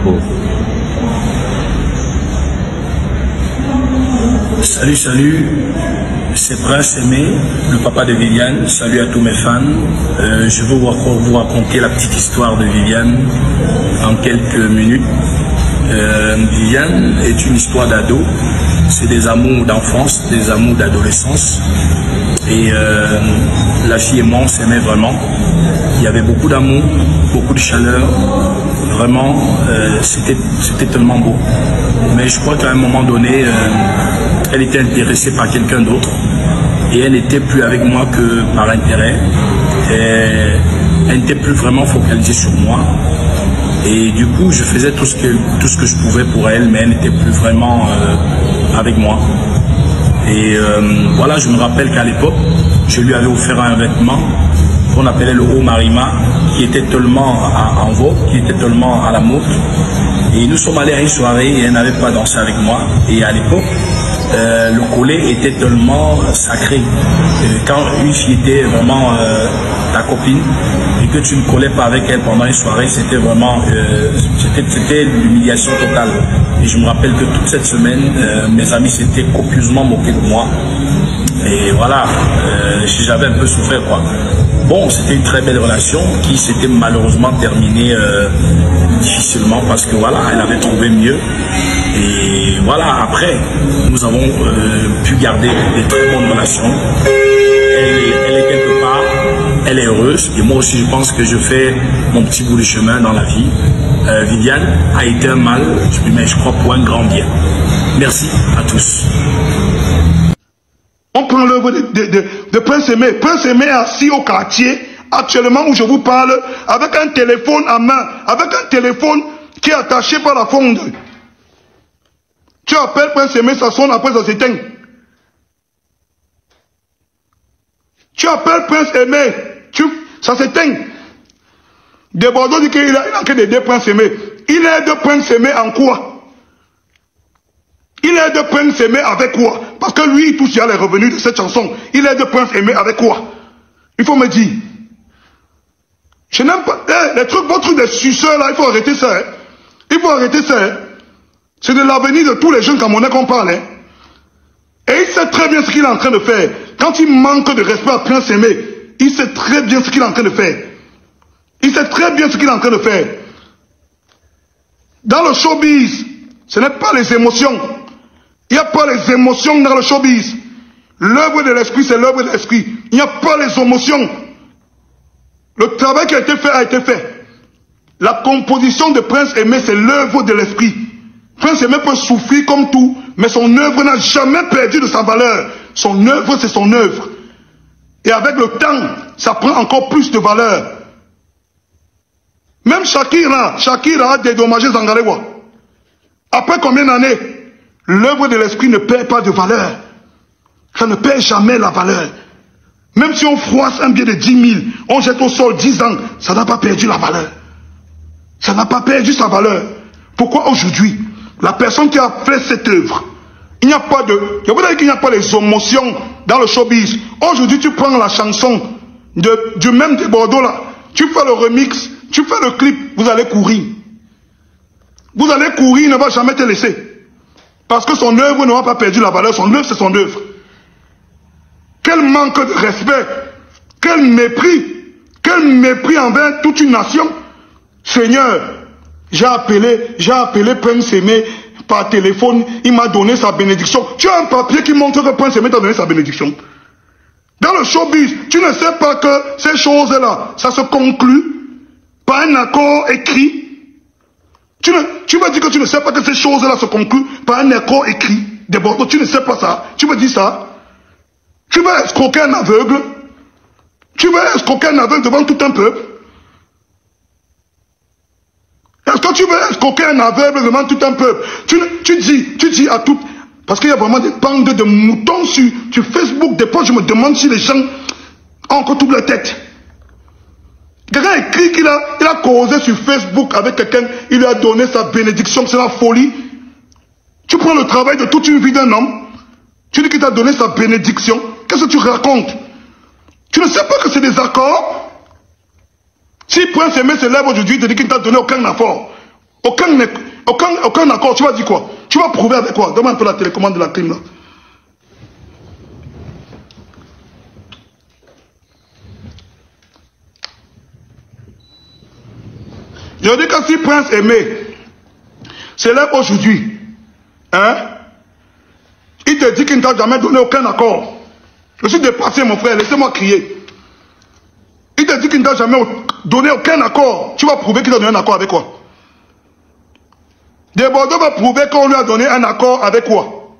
Oh. Salut, salut, c'est Prince Aimé, le papa de Viviane. Salut à tous mes fans. Je veux vous raconter la petite histoire de Viviane en quelques minutes. Viviane est une histoire d'ado. C'est des amours d'enfance, des amours d'adolescence. Et la fille et moi, on s'aimait vraiment. Il y avait beaucoup d'amour, beaucoup de chaleur. Vraiment, c'était tellement beau. Mais je crois qu'à un moment donné, elle était intéressée par quelqu'un d'autre. Et elle n'était plus avec moi que par intérêt. Et elle n'était plus vraiment focalisée sur moi. Et du coup, je faisais tout ce que je pouvais pour elle, mais elle n'était plus vraiment avec moi. Et voilà, je me rappelle qu'à l'époque, je lui avais offert un vêtement qu'on appelait le haut marima, qui était tellement en vogue, qui était tellement à la mode. Et nous sommes allés à une soirée et elle n'avait pas dansé avec moi. Et à l'époque, le collet était tellement sacré. Quand une fille était vraiment ta copine et que tu ne collais pas avec elle pendant une soirée, c'était vraiment c'était l'humiliation totale. Et je me rappelle que toute cette semaine, mes amis s'étaient copieusement moqués de moi. Et voilà, j'avais un peu souffert, quoi. Bon, c'était une très belle relation qui s'était malheureusement terminée difficilement parce que voilà, elle avait trouvé mieux. Et voilà, après, nous avons pu garder des très bonnes relations. Elle est quelque part, elle est heureuse. Et moi aussi, je pense que je fais mon petit bout de chemin dans la vie. Viviane a été un mal, mais je crois pour un grand bien. Merci à tous. On prend l'œuvre de Prince Aimé. Prince Aimé est assis au quartier, actuellement où je vous parle, avec un téléphone à main, avec un téléphone qui est attaché par la fonde. Tu appelles Prince Aimé, ça sonne, après ça s'éteint. Tu appelles Prince Aimé, ça s'éteint. De Bordeaux dit qu'il a en train d'aider Prince Aimé. Il aide Prince Aimé en quoi? Il aide Prince Aimé avec quoi? Parce que lui, il touche les revenus de cette chanson. Il aide Prince Aimé avec quoi? Il faut me dire. Je n'aime pas. Vos trucs de suceurs là, il faut arrêter ça. Hein. Il faut arrêter ça. Hein. C'est de l'avenir de tous les jeunes Camerounais qu'on parle. Hein. Et il sait très bien ce qu'il est en train de faire. Quand il manque de respect à Prince Aimé, il sait très bien ce qu'il est en train de faire. Il sait très bien ce qu'il est en train de faire. Dans le showbiz, ce n'est pas les émotions. Il n'y a pas les émotions dans le showbiz. L'œuvre de l'esprit, c'est l'œuvre de l'esprit. Il n'y a pas les émotions. Le travail qui a été fait a été fait. La composition de Prince Aimé, c'est l'œuvre de l'esprit. Prince Aimé peut souffrir comme tout, mais son œuvre n'a jamais perdu de sa valeur. Son œuvre, c'est son œuvre. Et avec le temps, ça prend encore plus de valeur. Même Shakira a dédommagé Zangarewa. Après combien d'années? L'œuvre de l'esprit ne perd pas de valeur. Ça ne perd jamais la valeur. Même si on froisse un billet de 10 000, on jette au sol 10 ans, ça n'a pas perdu la valeur. Ça n'a pas perdu sa valeur. Pourquoi aujourd'hui, la personne qui a fait cette œuvre, il n'y a pas de... Je vous dire qu'il n'y a pas les émotions dans le showbiz. Aujourd'hui, tu prends la chanson du même de Bordeaux là, tu fais le remix, tu fais le clip, vous allez courir. Vous allez courir, il ne va jamais te laisser. Parce que son œuvre n'aura pas perdu la valeur. Son œuvre, c'est son œuvre. Quel manque de respect. Quel mépris envers toute une nation. Seigneur, j'ai appelé Prince Aimé par téléphone. Il m'a donné sa bénédiction. Tu as un papier qui montre que Prince Aimé t'a donné sa bénédiction. Dans le showbiz, tu ne sais pas que ces choses-là, ça se conclut par un accord écrit. Tu vas dire que tu ne sais pas que ces choses-là se concluent par un accord écrit. De Bordeaux, tu ne sais pas ça. Tu me dis ça. Tu vas escroquer un aveugle. Tu vas escroquer un aveugle devant tout un peuple. Est-ce que tu veux escroquer un aveugle devant tout un peuple? Tu dis à tout... Parce qu'il y a vraiment des bandes de moutons sur Facebook. Des fois, je me demande si les gens ont encore toute leur tête. Quelqu'un a écrit qu'il a causé sur Facebook avec quelqu'un, il lui a donné sa bénédiction, c'est la folie. Tu prends le travail de toute une vie d'un homme, tu dis qu'il t'a donné sa bénédiction, qu'est-ce que tu racontes? Tu ne sais pas que c'est des accords? Si Prince Aimé se lève aujourd'hui, il te dit qu'il ne t'a donné aucun apport, Aucun accord. Tu vas dire quoi? Tu vas prouver avec quoi? Donne-moi un peu la télécommande de la clim là. Je dis que si Prince Aimé se lève aujourd'hui, hein, il te dit qu'il ne t'a jamais donné aucun accord. Je suis dépassé, mon frère, laissez-moi crier. Il te dit qu'il ne t'a jamais donné aucun accord. Tu vas prouver qu'il a donné un accord avec quoi? Desbordeaux va prouver qu'on lui a donné un accord avec quoi?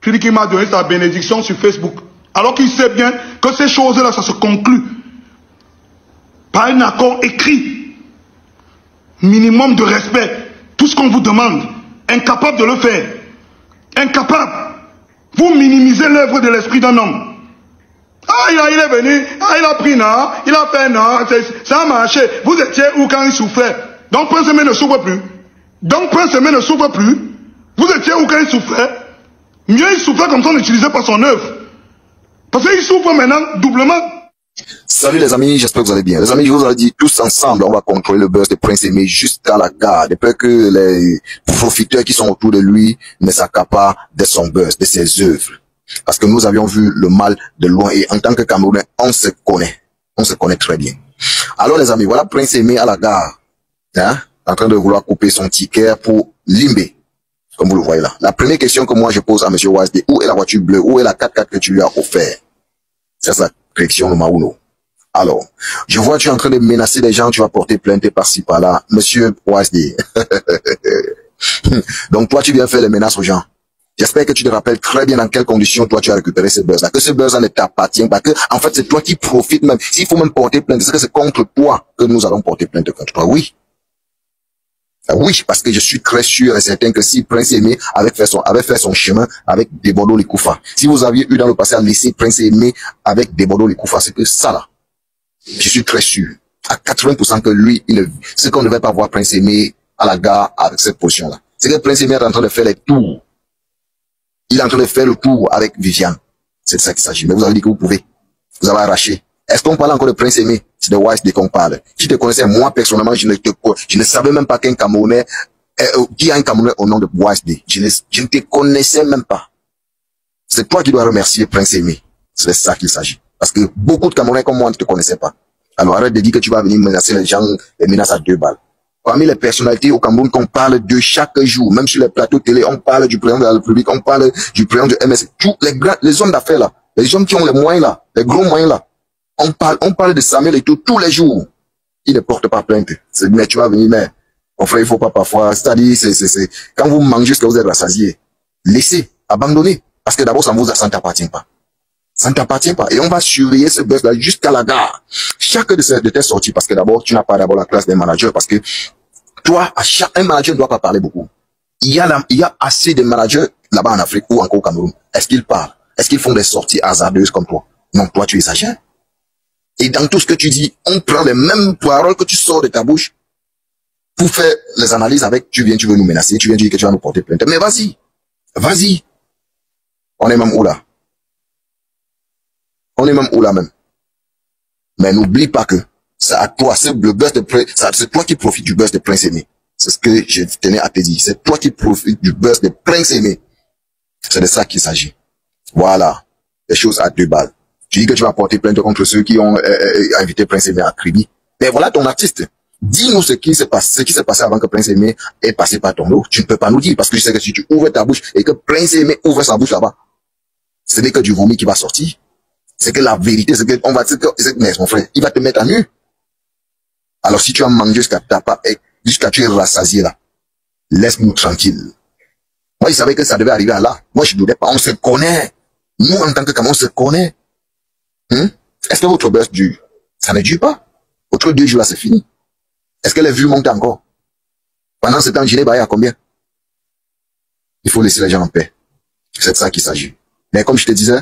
Tu dis qu'il m'a donné sa bénédiction sur Facebook. Alors qu'il sait bien que ces choses-là, ça se conclut par un accord écrit. Minimum de respect. Tout ce qu'on vous demande. Incapable de le faire. Incapable. Vous minimisez l'œuvre de l'esprit d'un homme. Ah, il est venu. Ah, il a pris non. Il a fait non. Ça a marché. Vous étiez où quand il souffrait? Donc Prince Aimé ne souffre plus. Donc Prince Aimé ne souffre plus. Vous étiez où quand il souffrait? Mieux il souffrait comme ça, on n'utilisait pas son œuvre. Parce qu'il souffre maintenant doublement. Salut les amis, j'espère que vous allez bien. Les amis, je vous ai dit, tous ensemble, on va contrôler le buzz de Prince Aimé jusqu'à la gare. De peur que les profiteurs qui sont autour de lui ne s'accaparent de son buzz, de ses œuvres. Parce que nous avions vu le mal de loin et en tant que Camerounais, on se connaît. On se connaît très bien. Alors les amis, voilà Prince Aimé à la gare. Hein, en train de vouloir couper son ticket pour Limbé. Comme vous le voyez là. La première question que moi je pose à M. Wasde, où est la voiture bleue? Où est la 4x4 que tu lui as offert? C'est sa correction de Mauno. Alors, je vois que tu es en train de menacer les gens, tu vas porter plainte par-ci par-là. Monsieur Wasde. Donc toi tu viens faire les menaces aux gens. J'espère que tu te rappelles très bien dans quelles conditions toi tu as récupéré ce buzz-là. Que ce buzz-là ne t'appartient pas. Que, en fait, c'est toi qui profites même. S'il faut même porter plainte, c'est que c'est contre toi que nous allons porter plainte contre toi. Oui. Oui, parce que je suis très sûr et certain que si Prince Aimé avait fait son chemin avec Desbordeaux Likoufa, si vous aviez eu dans le passé à laisser Prince Aimé avec Desbordeaux Likoufa, c'est que ça là, je suis très sûr, à 80% que lui, c'est qu'on ne devait pas voir Prince Aimé à la gare avec cette position-là. C'est que Prince Aimé est en train de faire les tours. Il est en train de faire le tour avec Viviane. C'est de ça qu'il s'agit. Mais vous avez dit que vous pouvez. Vous avez arraché. Est-ce qu'on parle encore de Prince Aimé? C'est de Wasde qu'on parle. Si tu te connaissais, moi, personnellement, je ne savais même pas qu'un Camerounais, qui a un Camerounais au nom de Wasde. Je ne te connaissais même pas. C'est toi qui dois remercier Prince Aimé. C'est de ça qu'il s'agit. Parce que beaucoup de Camerounais comme moi ne te connaissaient pas. Alors arrête de dire que tu vas venir menacer les gens, les menaces à 2 balles. Parmi les personnalités au Cameroun qu'on parle de chaque jour, même sur les plateaux télé, on parle du président de la République, on parle du président de MS. Tous les hommes d'affaires là, les hommes qui ont les moyens là, les gros moyens là, on parle de Samuel et tout, tous les jours. Il ne porte pas plainte. Mais tu vas venir, mais, mon frère, il faut pas parfois, c'est-à-dire, quand vous mangez jusqu'à vous êtes rassasié, laissez, abandonnez. Parce que d'abord, ça ne t'appartient pas. Ça ne t'appartient pas. Et on va surveiller ce buzz-là jusqu'à la gare. Chaque de tes sorties, parce que d'abord, tu n'as pas d'abord la classe des managers, parce que toi, un manager ne doit pas parler beaucoup. Il y a assez de managers là-bas en Afrique ou encore au Cameroun. Est-ce qu'ils parlent? Est-ce qu'ils font des sorties hasardeuses comme toi? Non, toi, tu exagères. Et dans tout ce que tu dis, on prend les mêmes paroles que tu sors de ta bouche pour faire les analyses avec, tu veux nous menacer, tu viens dire que tu vas nous porter plainte. Mais vas-y. Vas-y. On est même où là? On est même où là même? Mais n'oublie pas que c'est à toi, c'est le buzz de Prince, c'est toi qui profites du buzz de Prince Aimé. C'est ce que je tenais à te dire. C'est toi qui profites du buzz de Prince Aimé. C'est de ça qu'il s'agit. Voilà. Les choses à 2 balles. Tu dis que tu vas porter plainte contre ceux qui ont invité Prince Aimé à Kribi. Mais voilà ton artiste. Dis-nous ce qui s'est passé avant que Prince Aimé ait passé par ton dos. Tu ne peux pas nous dire parce que je sais que si tu ouvres ta bouche et que Prince Aimé ouvre sa bouche là-bas, ce n'est que du vomi qui va sortir. C'est que la vérité, c'est que on va dire que, mais mon frère, il va te mettre à nu. Alors si tu as mangé jusqu'à tu es rassasié là, laisse-nous tranquille. Moi, je savais que ça devait arriver à là. Moi, je ne doutais pas. On se connaît. Nous, en tant que Cameroun, on se connaît. Est-ce que votre buzz dure? Ça ne dure pas. Votre 2 jours là, c'est fini. Est-ce que les vues montent encore? Pendant ce temps, je n'ai pas à combien? Il faut laisser les gens en paix. C'est de ça qu'il s'agit. Mais comme je te disais,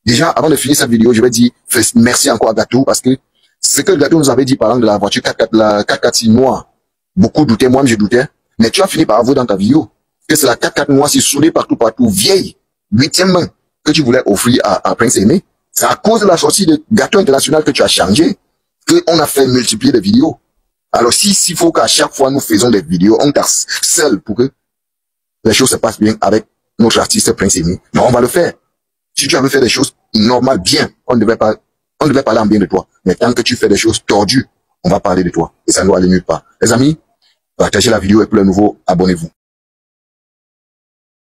déjà, avant de finir cette vidéo, je vais dire merci encore à Gatou parce que ce que Gatou nous avait dit par exemple de la voiture 4x4, la 4x4 noire, beaucoup doutaient, moi-même je doutais, mais tu as fini par avouer dans ta vidéo que c'est la 4x4 noire, c'est soudée partout, vieille, 8e main, que tu voulais offrir à Prince Aimé. C'est à cause de la sortie de Gatou International que tu as changé, qu'on a fait multiplier des vidéos. Alors s'il faut qu'à chaque fois nous faisons des vidéos, on t'harcèle pour que les choses se passent bien avec notre artiste Prince Amy, non, on va le faire. Si tu avais fait des choses normales, bien, on ne devait pas parler en bien de toi. Mais tant que tu fais des choses tordues, on va parler de toi. Et ça ne doit aller nulle part. Les amis, partagez la vidéo et pour le nouveau, abonnez-vous.